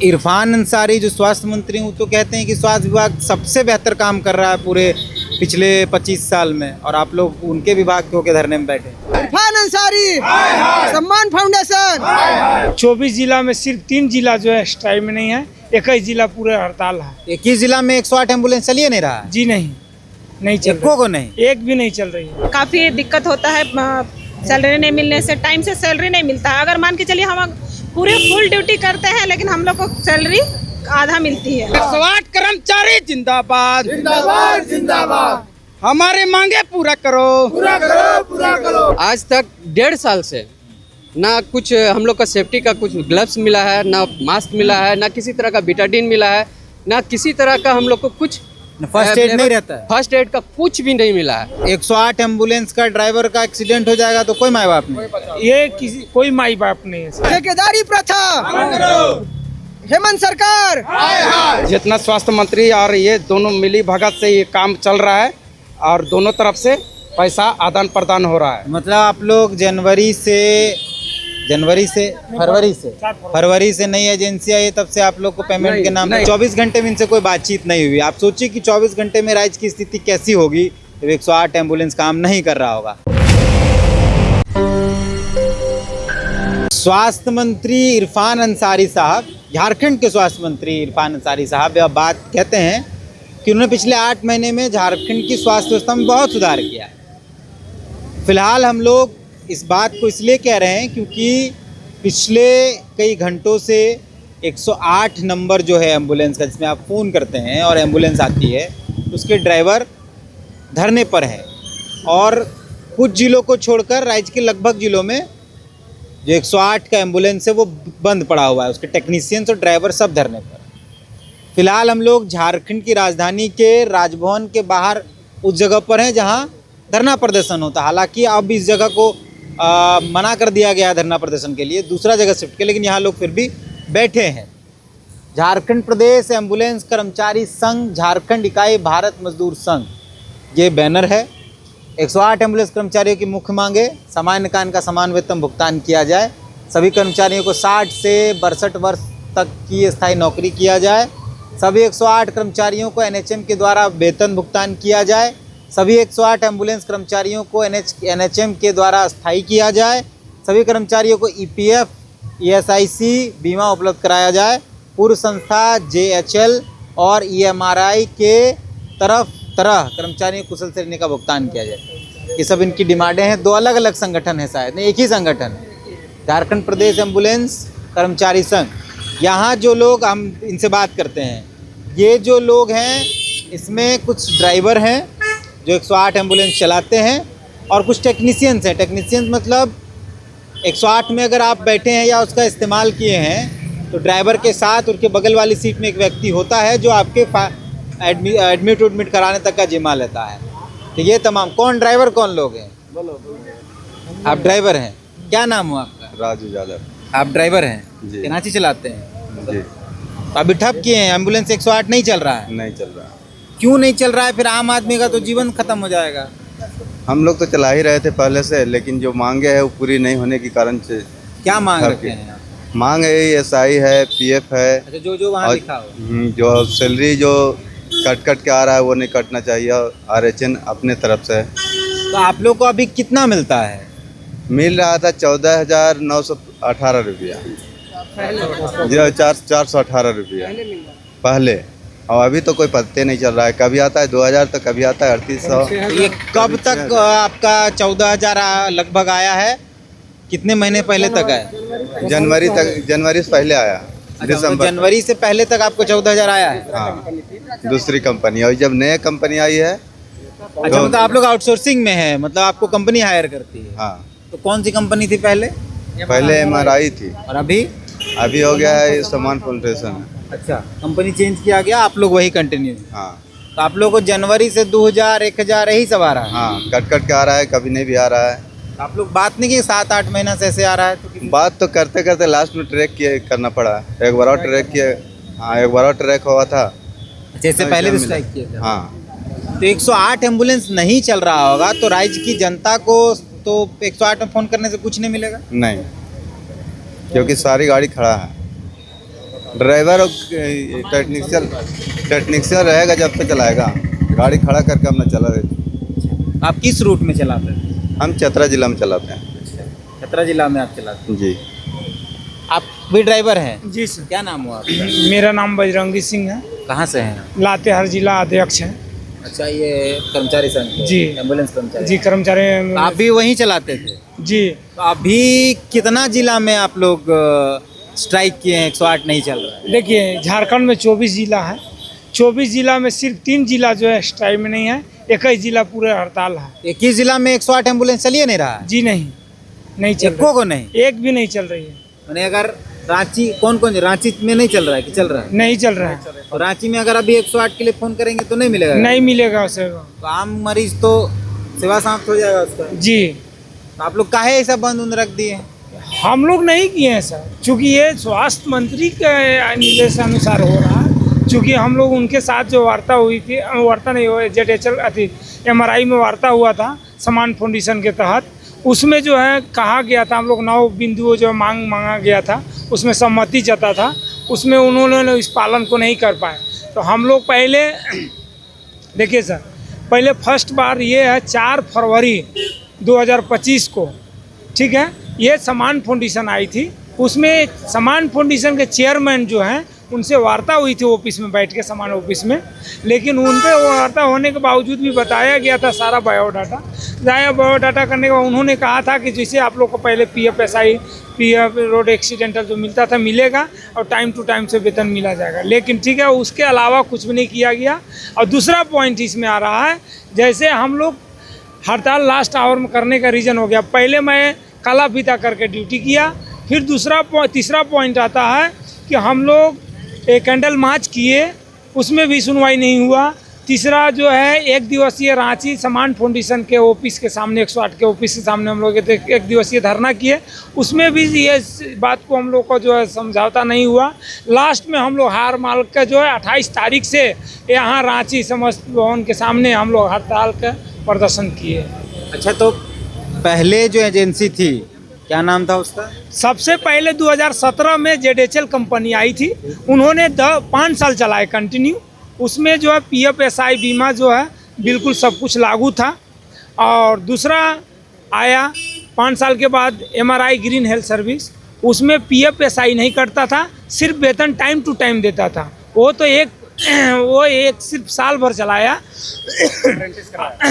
इरफान अंसारी जो स्वास्थ्य मंत्री हैं वो तो कहते हैं कि स्वास्थ्य विभाग सबसे बेहतर काम कर रहा है पूरे पिछले 25 साल में, और आप लोग उनके विभाग के होके धरने में बैठे। इरफान अंसारी, सम्मान फाउंडेशन। 24 जिला में सिर्फ 3 जिला जो है स्ट्राइक में नहीं है, 21 जिला पूरे हड़ताल है। 21 जिला में 108 एम्बुलेंस चलिए नहीं रहा है? जी नहीं चल एको को नहीं, एक भी नहीं चल रही है। काफ़ी दिक्कत होता है, सैलरी नहीं मिलने से, टाइम से सैलरी नहीं मिलता है। अगर मान के चलिए हम पूरे फुल ड्यूटी करते हैं लेकिन हम लोग को सैलरी आधा मिलती है। 108 कर्मचारी जिंदाबाद जिंदाबाद जिंदाबाद, हमारे मांगे पूरा करो पूरा करो पूरा करो। आज तक 1.5 साल से ना कुछ हम लोग का सेफ्टी का कुछ ग्लव्स मिला है, ना मास्क मिला है, ना किसी तरह का बीटाडीन मिला है, ना किसी तरह का हम लोग को कुछ फर्स्ट एड नहीं रहता है। फर्स्ट एड का कुछ भी नहीं मिला है। 108 एम्बुलेंस का ड्राइवर का एक्सीडेंट हो जाएगा तो कोई माँ बाप नहीं, ये किसी कोई माई बाप नहीं है। ठेकेदारी प्रथा, हेमंत सरकार। जितना स्वास्थ्य मंत्री और ये दोनों मिली भगत से ये काम चल रहा है और दोनों तरफ से पैसा आदान प्रदान हो रहा है। मतलब आप लोग फरवरी से नई एजेंसी आई है, तब से आप लोग को पेमेंट के नाम पे 24 घंटे में इनसे कोई बातचीत नहीं हुई। आप सोचिए कि 24 घंटे में राज्य की स्थिति कैसी होगी जब 108 एम्बुलेंस काम नहीं कर रहा होगा। स्वास्थ्य मंत्री इरफान अंसारी साहब, झारखंड के स्वास्थ्य मंत्री इरफान अंसारी साहब यह बात कहते हैं कि उन्होंने पिछले 8 महीने में झारखंड की स्वास्थ्य व्यवस्था में बहुत सुधार किया है। फिलहाल हम लोग इस बात को इसलिए कह रहे हैं क्योंकि पिछले कई घंटों से 108 नंबर जो है एम्बुलेंस का, जिसमें आप फ़ोन करते हैं और एम्बुलेंस आती है, उसके ड्राइवर धरने पर हैं। और कुछ जिलों को छोड़कर राज्य के लगभग जिलों में जो 108 का एम्बुलेंस है वो बंद पड़ा हुआ है, उसके टेक्नीशियंस और ड्राइवर सब धरने पर। फिलहाल हम लोग झारखंड की राजधानी के राजभवन के बाहर उस जगह पर हैं जहां धरना प्रदर्शन होता है। हालांकि अब इस जगह को मना कर दिया गया धरना प्रदर्शन के लिए, दूसरा जगह शिफ्ट किया, लेकिन यहाँ लोग फिर भी बैठे हैं। झारखंड प्रदेश एम्बुलेंस कर्मचारी संघ, झारखंड इकाई भारत मजदूर संघ, ये बैनर है। 108 एम्बुलेंस कर्मचारियों की मुख्य मांगे: सामान्य कान का समान वेतन भुगतान किया जाए, सभी कर्मचारियों को 60 से 62 वर्ष तक की स्थायी नौकरी किया जाए, सभी 108 कर्मचारियों को NHM के द्वारा वेतन भुगतान किया जाए, सभी 108 एम्बुलेंस कर्मचारियों को NHM के द्वारा स्थायी किया जाए, सभी कर्मचारियों को EPF, ESIC बीमा उपलब्ध कराया जाए, पूर्व संस्था JHL और EMRI के तरह कर्मचारियों को कुशल श्रेणी का भुगतान किया जाए। ये सब इनकी डिमांडें हैं। 2 अलग अलग संगठन है, शायद नहीं एक ही संगठन है, झारखंड प्रदेश एम्बुलेंस कर्मचारी संघ। यहाँ जो लोग, हम इनसे बात करते हैं, ये जो लोग हैं इसमें कुछ ड्राइवर हैं जो 108 एम्बुलेंस चलाते हैं और कुछ टेक्नीशियंस हैं। टेक्नीशियंस मतलब 108 में अगर आप बैठे हैं या उसका इस्तेमाल किए हैं तो ड्राइवर के साथ उनके बगल वाली सीट में एक व्यक्ति होता है जो आपके एडमिट कराने तक का जिम्मा लेता है। तो ये तमाम कौन ड्राइवर कौन लोग हैं? आप ड्राइवर हैं, क्या नाम हो आपका? राजू यादव। आप ड्राइवर हैं, कराची चलाते हैं जी। तो अभी ठप किए हैं, एम्बुलेंस 108 नहीं चल रहा है? नहीं चल रहा। क्यों नहीं चल रहा है? फिर आम आदमी का तो जीवन खत्म हो जाएगा। हम लोग तो चला ही रहे थे पहले से, लेकिन जो मांगे है वो पूरी नहीं होने के कारण से। क्या मांग रखे हैं? मांग है SI है, PF है। अच्छा, जो वहाँ लिखा हो। जो सैलरी जो कट के आ रहा है वो नहीं कटना चाहिए, RHN अपने तरफ से। तो आप लोग को अभी कितना मिलता है? मिल रहा था 14,918 रुपया, 418 रुपया पहले, और अभी तो कोई पत्ते नहीं चल रहा है। कभी आता है 2000 तो कभी आता है 3800। ये कब तक आपका 14,000 लगभग आया है? कितने महीने पहले तक आया? जनवरी से पहले आया। दिसंबर, तो जनवरी से पहले तक आपको 14,000 आया है? हाँ, दूसरी कंपनी। और जब नई कंपनी आई है। अच्छा, मतलब आप लोग आउटसोर्सिंग में है, मतलब आपको कंपनी हायर करती है? हाँ। तो कौन सी कंपनी थी पहले? MRI थी, और अभी हो गया है सम्मान फाउंडेशन। अच्छा, कंपनी चेंज किया गया, आप लोग वही कंटिन्यू? हाँ। तो आप लोग को जनवरी से 2000, 1000 यही सब आ रहा है? हाँ, कट के आ रहा है, कभी नहीं भी आ रहा है। आप लोग बात नहीं की 7-8 महीना से ऐसे आ रहा है? तो बात तो करते करते लास्ट में ट्रैक करना पड़ा। एक बार और ट्रैक किए। हाँ, एक बार और ट्रैक हुआ था। जैसे पहले भी स्ट्राइक किए थे? हाँ। तो 108 एम्बुलेंस नहीं चल रहा होगा तो राज्य की जनता को तो 108 में फ़ोन करने से कुछ नहीं मिलेगा? नहीं, क्योंकि सारी गाड़ी खड़ा है। ड्राइवर और टेक्नीशियन रहेगा जब तक चलाएगा, गाड़ी खड़ा करके हमने चला रहे। आप किस रूट में चलाते हैं? हम चतरा जिला में चलाते हैं। चतरा जिला में आप चलाते जी। हैं। आप भी ड्राइवर हैं? जी सर। क्या नाम हुआ आपका? मेरा नाम बजरंगी सिंह है, कहाँ से हैं? लातेहार जिला अध्यक्ष है। अच्छा, ये कर्मचारी संघ के? जी। एम्बुलेंस कर्मचारी? जी, कर्मचारी। आप भी वहीं चलाते थे? जी। तो अभी कितना जिला में आप लोग स्ट्राइक किए हैं? 108 नहीं चल रहा है। देखिए, झारखंड में 24 जिला है। 24 जिला में सिर्फ 3 जिला जो है स्ट्राइक में नहीं है, 21 जिला पूरे हड़ताल है। 21 जिला में 108 एम्बुलेंस चलिए नहीं रहा है? जी नहीं चल एको को नहीं? एक भी नहीं चल रही है। मैंने अगर रांची, कौन कौन रांची में नहीं चल रहा है कि चल रहा है? नहीं चल रहा है। और रांची में अगर अभी 108 के लिए फोन करेंगे तो नहीं मिलेगा? नहीं मिलेगा उसे। तो आम मरीज तो सेवा समाप्त हो जाएगा उसका। जी। तो आप लोग काहे ऐसा बंद उन्द रख दिए? हम लोग नहीं किए हैं सर, चूँकि ये स्वास्थ्य मंत्री के निर्देश अनुसार हो रहा है। चूँकि हम लोग उनके साथ जो वार्ता हुई थी, वार्ता नहीं हुई, ZHL अति MRI में वार्ता हुआ था समान फाउंडेशन के तहत, उसमें जो है कहा गया था, हम लोग 9 बिंदुओं जो मांगा गया था उसमें सहमति जता था, उसमें उन्होंने इस पालन को नहीं कर पाए। तो हम लोग पहले देखिए सर, पहले फर्स्ट बार ये है 4 फरवरी 2025 को, ठीक है, ये समान फाउंडेशन आई थी। उसमें समान फाउंडेशन के चेयरमैन जो हैं उनसे वार्ता हुई थी ऑफिस में बैठ के, समान ऑफिस में, लेकिन उन पर वार्ता होने के बावजूद भी बताया गया था सारा बायोडाटा करने के बाद उन्होंने कहा था कि जैसे आप लोग को पहले PF रोड एक्सीडेंटल जो मिलता था मिलेगा और टाइम टू टाइम से वेतन मिला जाएगा, लेकिन ठीक है, उसके अलावा कुछ भी नहीं किया गया। और दूसरा पॉइंट इसमें आ रहा है, जैसे हम लोग हड़ताल लास्ट आवर में करने का रीज़न हो गया, पहले मैं काला फीता करके ड्यूटी किया, फिर तीसरा पॉइंट आता है कि हम लोग एक कैंडल मार्च किए, उसमें भी सुनवाई नहीं हुआ। तीसरा जो है 1 दिवसीय रांची समान फाउंडेशन के ऑफिस के सामने, 108 के ऑफिस के सामने हम लोग 1 दिवसीय धरना किए, उसमें भी ये बात को हम लोग को जो है समझौता नहीं हुआ। लास्ट में हम लोग हार मान के जो है 28 तारीख से यहाँ रांची समस्त भवन के सामने हम लोग हड़ताल का प्रदर्शन किए। अच्छा, तो पहले जो एजेंसी थी क्या नाम था उसका? सबसे पहले 2017 में ZHL कंपनी आई थी, उन्होंने 5 साल चलाए कंटिन्यू। उसमें जो है PF SI बीमा जो है बिल्कुल सब कुछ लागू था। और दूसरा आया 5 साल के बाद MRI ग्रीन हेल्थ सर्विस, उसमें PF SI नहीं कटता था, सिर्फ वेतन टाइम टू टाइम देता था। वो एक सिर्फ साल भर चलाया,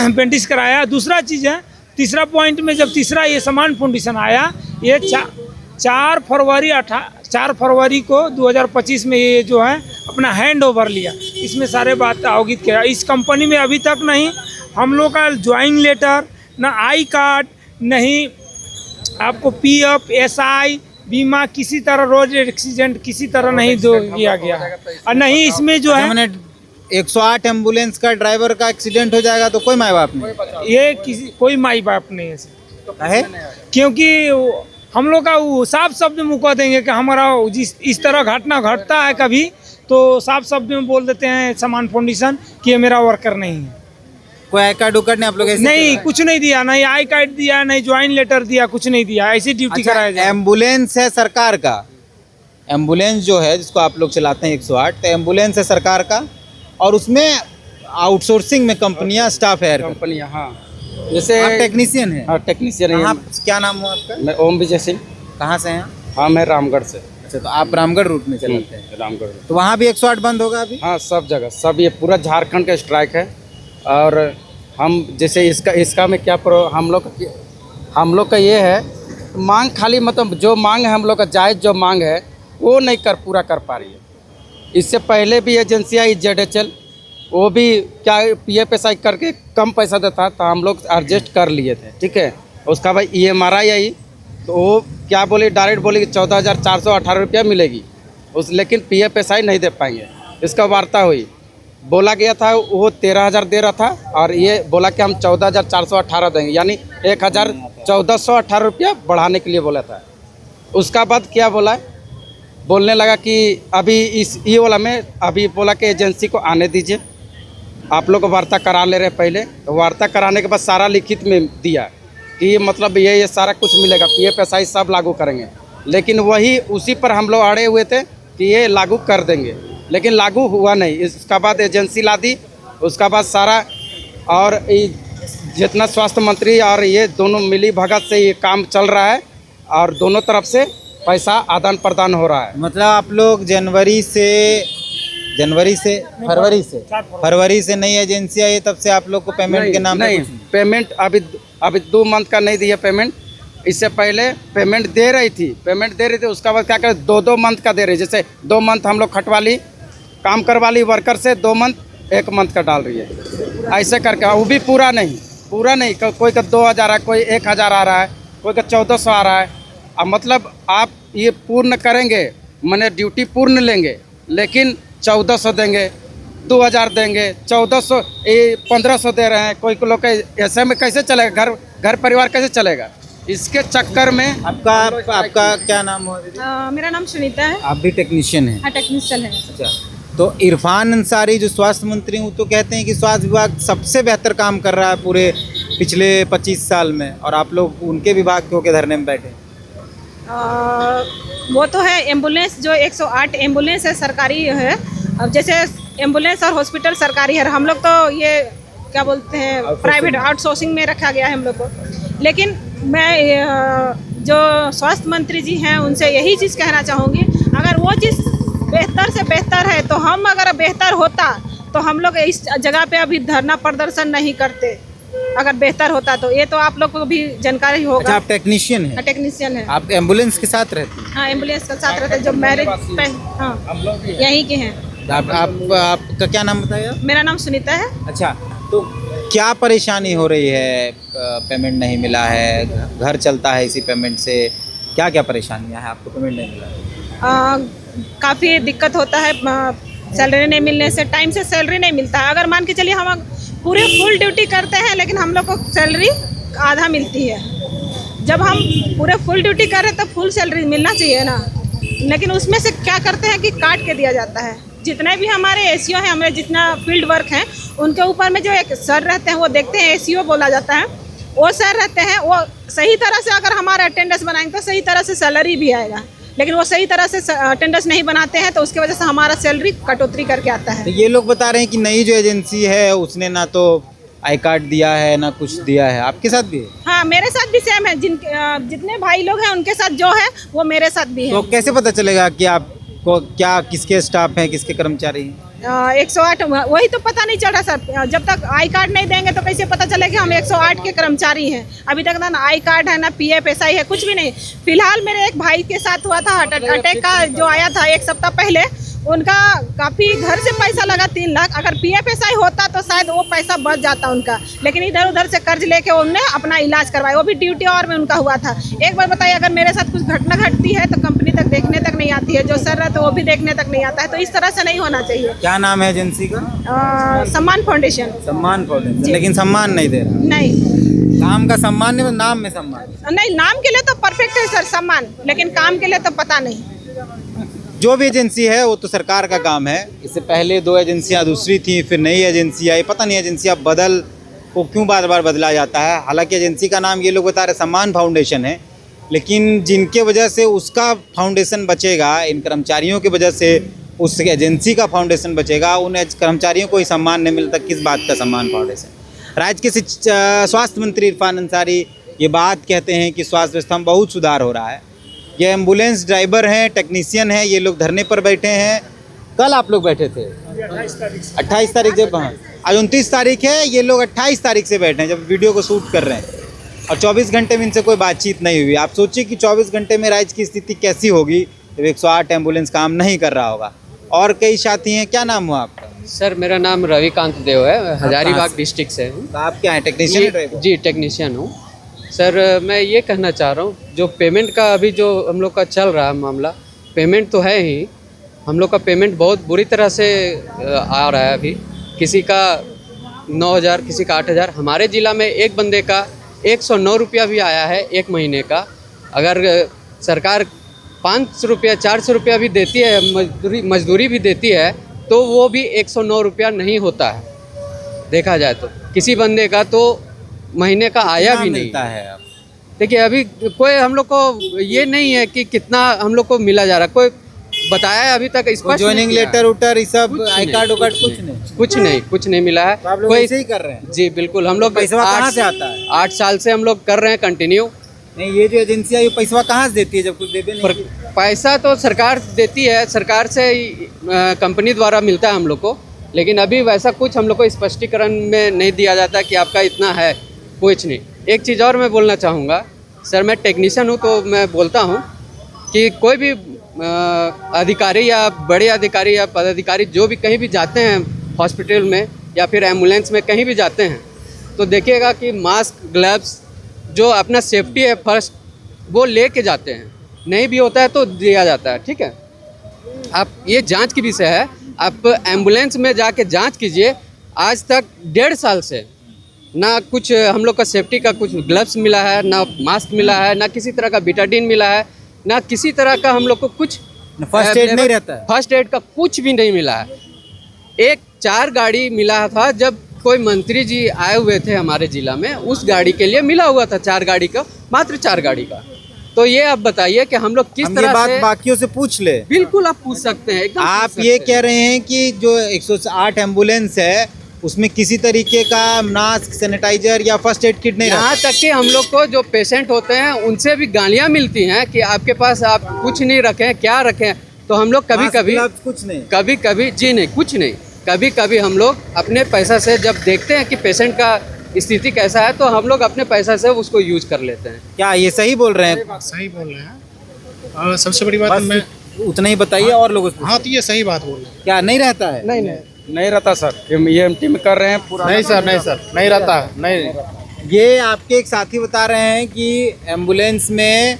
अप्रेंटिस कराया। दूसरा चीज़ है, तीसरा पॉइंट में जब तीसरा ये समान फाउंडेशन आया, ये 4 फरवरी को 2025 में ये जो है अपना हैंड ओवर लिया, इसमें सारे बात अवगत किया। इस कंपनी में अभी तक नहीं हम लोग का ज्वाइनिंग लेटर, ना आई कार्ड, नहीं आपको PF SI बीमा, किसी तरह रोड एक्सीडेंट किसी तरह नहीं दिया गया, और नहीं इसमें जो है 108 एम्बुलेंस का ड्राइवर का एक्सीडेंट हो जाएगा तो कोई माई बाप नहीं? ये कोई माई बाप नहीं है सर। है क्योंकि हम लोग का वो साफ शब्द में कह देंगे कि हमारा इस तरह घटना घटता है कभी, तो साफ शब्द में बोल देते हैं समान फाउंडेशन कि ये मेरा वर्कर नहीं है। कोई आई कार्ड उकट नहीं आप लोग ऐसे? नहीं, कुछ नहीं दिया, नहीं आई कार्ड दिया, नहीं ज्वाइन लेटर दिया, कुछ नहीं दिया, ऐसी ड्यूटी कराया जाए। एम्बुलेंस है सरकार का, एम्बुलेंस जो है जिसको आप लोग चलाते हैं 108, तो एम्बुलेंस है सरकार का, और उसमें आउटसोर्सिंग में कंपनियां स्टाफ है कंपनियाँ, हाँ, जैसे आप टेक्नीशियन हैं? हाँ, टेक्नीशियन है। क्या नाम हुआ आपका? मैं ओम विजय सिंह। कहाँ से हैं? हाँ, मैं रामगढ़ से। अच्छा, तो आप रामगढ़ रूट में चलाते हैं? रामगढ़। तो वहाँ भी 108 बंद होगा अभी? हाँ, सब जगह, सब, ये पूरा झारखंड का स्ट्राइक है। और हम जैसे इसका में क्या हम लोग का ये है मांग, खाली मतलब जो मांग है हम लोग का जायज़ जो मांग है वो नहीं पूरा कर पा रही है। इससे पहले भी एजेंसी आई ZHL, वो भी क्या PF SI करके कम पैसा देता तो हम लोग एडजस्ट कर लिए थे, ठीक है। उसका भाई EMRI आई तो वो क्या बोली, डायरेक्ट बोली कि 14,418 रुपया मिलेगी लेकिन PF SI नहीं दे पाएंगे। इसका वार्ता हुई, बोला गया था वो 13,000 दे रहा था और ये बोला कि हम 14,418 देंगे, यानी 1,1418 रुपया बढ़ाने के लिए बोला था। उसका बाद क्या बोला, बोलने लगा कि अभी इस ये वाला में अभी बोला कि एजेंसी को आने दीजिए, आप लोग वार्ता करा ले रहे पहले। तो वार्ता कराने के बाद सारा लिखित में दिया कि मतलब ये सारा कुछ मिलेगा, PF SI सब लागू करेंगे, लेकिन वही उसी पर हम लोग अड़े हुए थे कि ये लागू कर देंगे, लेकिन लागू हुआ नहीं। इसका बाद एजेंसी ला दी, उसका बाद सारा और जितना स्वास्थ्य मंत्री और ये दोनों मिली भगत से ये काम चल रहा है और दोनों तरफ से पैसा आदान प्रदान हो रहा है। मतलब आप लोग फरवरी से नई एजेंसी आई, तब से आप लोग को पेमेंट के नाम पे नहीं, कुछ पेमेंट अभी 2 मंथ का नहीं दिया पेमेंट। इससे पहले पेमेंट दे रही थी, उसका बाद क्या कर 2 मंथ का दे रही। जैसे 2 मंथ हम लोग खटवा ली, काम करवा ली वर्कर से, 2 मंथ 1 मंथ का डाल रही है। ऐसे करके वो भी पूरा नहीं कोई का 2000 आ, कोई 1000 आ रहा है, कोई का 1400 आ रहा है। अब मतलब आप ये पूर्ण करेंगे, मैंने ड्यूटी पूर्ण लेंगे, लेकिन 1400 देंगे, 2000 देंगे, 1400 1500 दे रहे हैं। कोई लोग ऐसे में कैसे चलेगा, घर परिवार कैसे चलेगा? इसके चक्कर में आपका क्या नाम हुआ दीदी? मेरा नाम सुनीता है। आप भी टेक्नीशियन हैं? हाँ, टेक्नीशियन है। अच्छा, तो इरफान अंसारी जो स्वास्थ्य मंत्री हैं, वो तो कहते हैं कि स्वास्थ्य विभाग सबसे बेहतर काम कर रहा है पूरे पिछले 25 साल में, और आप लोग उनके विभाग के होकर धरने में बैठे। वो तो है, एम्बुलेंस जो 108 एम्बुलेंस है सरकारी है। अब जैसे एम्बुलेंस और हॉस्पिटल सरकारी है, हम लोग तो ये क्या बोलते हैं प्राइवेट आउटसोर्सिंग में रखा गया है हम लोग को। लेकिन मैं जो स्वास्थ्य मंत्री जी हैं उनसे यही चीज़ कहना चाहूँगी, अगर वो चीज़ बेहतर से बेहतर है तो हम, अगर बेहतर होता तो हम लोग इस जगह पे अभी धरना प्रदर्शन नहीं करते। अगर बेहतर होता तो ये तो आप लोग को भी जानकारी होगा। अच्छा, आप टेक्नीशियन हैं? टेक्नीशियन है। आप एम्बुलेंस के साथ रहते हैं? हाँ, एम्बुलेंस के साथ रहते हैं। जो मैरिज पे, हाँ, यहीं के हैं। आपका क्या नाम बताया? मेरा नाम सुनीता है। अच्छा, तो क्या परेशानी हो रही है? पेमेंट नहीं मिला है, घर चलता है इसी पेमेंट से, क्या क्या परेशानियां हैं? आपको पेमेंट नहीं मिला है? काफ़ी दिक्कत होता है, सैलरी नहीं मिलने से, टाइम से सैलरी नहीं मिलता है। अगर मान के चलिए हम पूरे फुल ड्यूटी करते हैं, लेकिन हम लोग को सैलरी आधा मिलती है। जब हम पूरे फुल ड्यूटी कर रहे हैं तो फुल सैलरी मिलना चाहिए ना, लेकिन उसमें से क्या करते हैं कि काट के दिया जाता है। जितने भी हमारे एसीओ हैं, हमारे जितना फील्ड वर्क हैं, उनके ऊपर में जो एक सर रहते हैं, वो देखते हैं, एसीओ बोला जाता है, वो सर रहते हैं। वो सही तरह से अगर हमारा अटेंडेंस बनाएंगे तो सही तरह से सैलरी भी आएगा, लेकिन वो सही तरह से अटेंडेंस नहीं बनाते हैं तो उसकी वजह से हमारा सैलरी कटौती करके आता है। तो ये लोग बता रहे हैं कि नई जो एजेंसी है उसने ना तो आई कार्ड दिया है ना कुछ दिया है। आपके साथ भी है? हाँ, मेरे साथ भी सेम है। जितने भाई लोग हैं उनके साथ जो है वो मेरे साथ भी है। तो कैसे पता चलेगा कि आपको क्या, किसके स्टाफ हैं, किसके कर्मचारी हैं? 108 वही तो पता नहीं चल रहा सर। जब तक आई कार्ड नहीं देंगे तो कैसे पता चलेगा हम 108 के कर्मचारी हैं? अभी तक ना आई कार्ड है, ना PF SI है, कुछ भी नहीं। फिलहाल मेरे एक भाई के साथ हुआ था अटैक का, जो आया था 1 सप्ताह पहले। उनका काफ़ी घर से पैसा लगा 3 लाख। अगर PF SI होता तो शायद वो पैसा बच जाता उनका, लेकिन इधर उधर से कर्ज लेके उनने अपना इलाज करवाया, वो भी ड्यूटी और में उनका हुआ था। एक बार बताइए, अगर मेरे साथ कुछ घटना घटती है तो कंपनी तक देखने तक नहीं आती है, जो सर रहता है वो भी देखने तक नहीं आता है। तो इस तरह से नहीं होना चाहिए। क्या नाम है एजेंसी का? सम्मान फाउंडेशन। सम्मान फाउंडेशन, लेकिन सम्मान नहीं दे रहा। नहीं, काम का सम्मान नहीं, नाम में सम्मान नहीं। नाम के लिए तो परफेक्ट है सर सम्मान, लेकिन काम के लिए तो पता नहीं। जो भी एजेंसी है वो तो सरकार का काम है। इससे पहले 2 एजेंसियां दूसरी थी, फिर नई एजेंसी आई। पता नहीं एजेंसियां को क्यों बार बार बदला जाता है। हालांकि एजेंसी का नाम ये लोग बता रहे सम्मान फाउंडेशन है, लेकिन जिनके वजह से उसका फाउंडेशन बचेगा, इन कर्मचारियों की वजह से उस एजेंसी का फाउंडेशन बचेगा, उन कर्मचारियों को ही सम्मान नहीं मिलता। किस बात का सम्मान फाउंडेशन? राज्य के स्वास्थ्य मंत्री इरफान अंसारी ये बात कहते हैं कि स्वास्थ्य व्यवस्था में बहुत सुधार हो रहा है। ये एम्बुलेंस ड्राइवर हैं, टेक्नीशियन हैं, ये लोग धरने पर बैठे हैं। कल आप लोग बैठे थे? 28 तारीख जब, हाँ, आज 29 तारीख है, ये लोग 28 तारीख से बैठे हैं जब वीडियो को शूट कर रहे हैं, और 24 घंटे में इनसे कोई बातचीत नहीं हुई। आप सोचिए कि 24 घंटे में राज्य की स्थिति कैसी होगी जब 108 एम्बुलेंस काम नहीं कर रहा होगा। और कई साथी हैं। क्या नाम हुआ आपका? सर मेरा नाम रविकांत देव है, हजारीबाग डिस्ट्रिक्ट से हूँ। तो आप क्या हैं, टेक्नीशियन? जी, टेक्नीशियन हूँ। सर मैं ये कहना चाह रहा हूँ, जो पेमेंट का अभी जो हम लोग का चल रहा है मामला, पेमेंट तो है ही, हम लोग का पेमेंट बहुत बुरी तरह से आ रहा है। अभी किसी का 9,000, किसी का 8,000। हमारे ज़िला में एक बंदे का 109 रुपया भी आया है 1 महीने का। अगर सरकार 500 रुपया 400 रुपया भी देती है, मजदूरी भी देती है, तो वो भी 109 रुपया नहीं होता है। देखा जाए तो किसी बंदे का तो महीने का आया भी नहीं है। देखिए अभी कोई हम लोग को ये नहीं है कि कितना हम लोग को मिला जा रहा है। कोई बताया है अभी तक स्पष्ट ज्वाइनिंग नहीं किया है। लेटर उटर ये सब कुछ आई नहीं, कार्ड उकार्ड कुछ कुछ नहीं। कुछ नहीं मिला है। तो आप लोग ऐसे ही कर रहे हैं। जी बिल्कुल, हम लोग पैसा कहाँ से आता है? 8 साल से हम लोग कर रहे हैं कंटिन्यू। नहीं, ये जो एजेंसी है ये पैसा कहाँ से देती है जब कुछ देते पर नहीं? पैसा तो सरकार देती है, सरकार से कंपनी द्वारा मिलता है हम लोग को, लेकिन अभी वैसा कुछ हम लोग को स्पष्टीकरण में नहीं दिया जाता कि आपका इतना है, कुछ नहीं। एक चीज़ और मैं बोलना चाहूँगा सर, मैं टेक्नीशियन हूँ तो मैं बोलता हूँ कि कोई भी अधिकारी या बड़े अधिकारी या पदाधिकारी जो भी कहीं भी जाते हैं हॉस्पिटल में या फिर एम्बुलेंस में कहीं भी जाते हैं तो देखिएगा कि मास्क, ग्लव्स जो अपना सेफ्टी है फर्स्ट वो लेके जाते हैं, नहीं भी होता है तो दिया जाता है, ठीक है। आप ये जांच की विषय है, आप एम्बुलेंस में जाके जांच कीजिए। आज तक 1.5 साल से ना कुछ हम लोग का सेफ्टी का कुछ ग्लव्स मिला है, ना मास्क मिला है, ना किसी तरह का बीटाडीन मिला है, ना किसी तरह का हम लोग को कुछ फर्स्ट एड नहीं रहता है। फर्स्ट एड का कुछ भी नहीं मिला है। एक 4 गाड़ी मिला था जब कोई मंत्री जी आए हुए थे हमारे जिला में, उस गाड़ी के लिए मिला हुआ था 4 गाड़ी का, मात्र 4 गाड़ी का। तो ये आप बताइए कि हम लोग किस हम ये तरह बात से। बाकियों से पूछ ले। बिल्कुल आप पूछ सकते हैं, एकदम आप पूछ ये सकते कह हैं। रहे हैं कि जो 108 एम्बुलेंस है उसमें किसी तरीके का मास्क, सैनिटाइजर या फर्स्ट एड किट नहीं यहाँ रहता? तक कि हम लोग को जो पेशेंट होते हैं उनसे भी गालियाँ मिलती हैं कि आपके पास आप कुछ नहीं रखें, क्या रखें। तो हम लोग कभी मास्क, कभी ग्लव्स कुछ नहीं। जी नहीं, कुछ नहीं, कभी कभी हम लोग अपने पैसा से जब देखते हैं कि पेशेंट का स्थिति कैसा है तो हम लोग अपने पैसा से उसको यूज कर लेते हैं। क्या ये सही बोल रहे हैं? सही बोल रहे हैं। और सबसे बड़ी बात बस मैं उतना ही बताइए और लोगों से। हाँ तो ये सही बात बोल रहे हैं। क्या नहीं रहता है? नहीं रहता सर, ये एमटी में कर रहे हैं पूरा। नहीं सर नहीं रहता नहीं। ये आपके एक साथी बता रहे हैं कि एम्बुलेंस में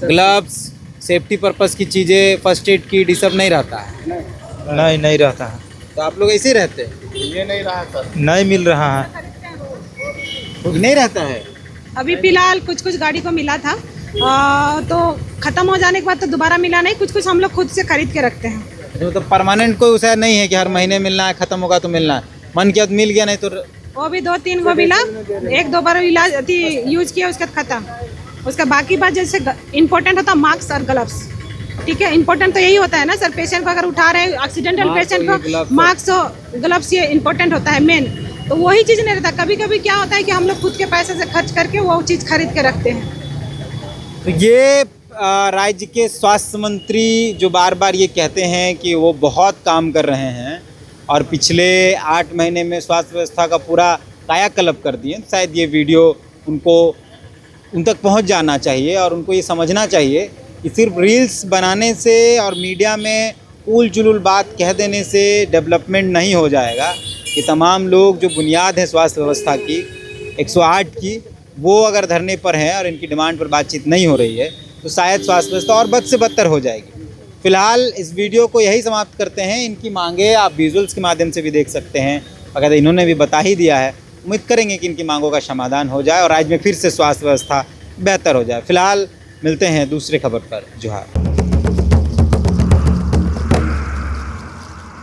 ग्लव्स, सेफ्टी पर्पस की चीज़ें, फर्स्ट एड किट ये सब नहीं रहता है। नहीं रहता है। तो आप लोग ऐसे ही रहते हैं? ये नहीं रहा सर। नहीं मिल रहा है। नहीं रहता है। अभी फिलहाल कुछ गाड़ी को मिला था, तो ख़त्म हो जाने के बाद तो दोबारा मिला नहीं। कुछ हम लोग खुद से खरीद के रखते हैं। मतलब परमानेंट कोई उसे नहीं है कि हर महीने मिलना है, खत्म होगा तो मिलना है। मन किया तो मिल गया, नहीं तो वो भी 2-3 को मिला, 1-2 बार इलाज यूज किया उसके बाद खत्म। उसका बाकी बात जैसे इम्पोर्टेंट होता है मास्क और ग्लव्स, ठीक है। इम्पोर्टेंट तो यही होता है ना सर, पेशेंट को अगर उठा रहे हैं एक्सीडेंटल पेशेंट को, मास्क और ग्लव्स ये इम्पोर्टेंट होता है मेन। तो वही चीज़ नहीं रहता। कभी कभी क्या होता है कि हम लोग खुद के पैसे से खर्च करके वो चीज़ खरीद के रखते हैं। तो ये राज्य के स्वास्थ्य मंत्री जो बार बार ये कहते हैं कि वो बहुत काम कर रहे हैं और पिछले 8 महीने में स्वास्थ्य व्यवस्था का पूरा कायाकल्प कर दिए। शायद ये वीडियो उन तक पहुंच जाना चाहिए और उनको ये समझना चाहिए कि सिर्फ रील्स बनाने से और मीडिया में उल जुलूल बात कह देने से डेवलपमेंट नहीं हो जाएगा। कि तमाम लोग जो बुनियाद है स्वास्थ्य व्यवस्था की 108 की, वो अगर धरने पर हैं और इनकी डिमांड पर बातचीत नहीं हो रही है तो शायद स्वास्थ्य व्यवस्था और बद से बदतर हो जाएगी। फिलहाल इस वीडियो को यही समाप्त करते हैं। इनकी मांगे आप विजुअल्स के माध्यम से भी देख सकते हैं, अगर इन्होंने भी बता ही दिया है। उम्मीद करेंगे कि इनकी मांगों का समाधान हो जाए और राज्य में फिर से स्वास्थ्य व्यवस्था बेहतर हो जाए। फिलहाल मिलते हैं दूसरे खबर पर। जोहार।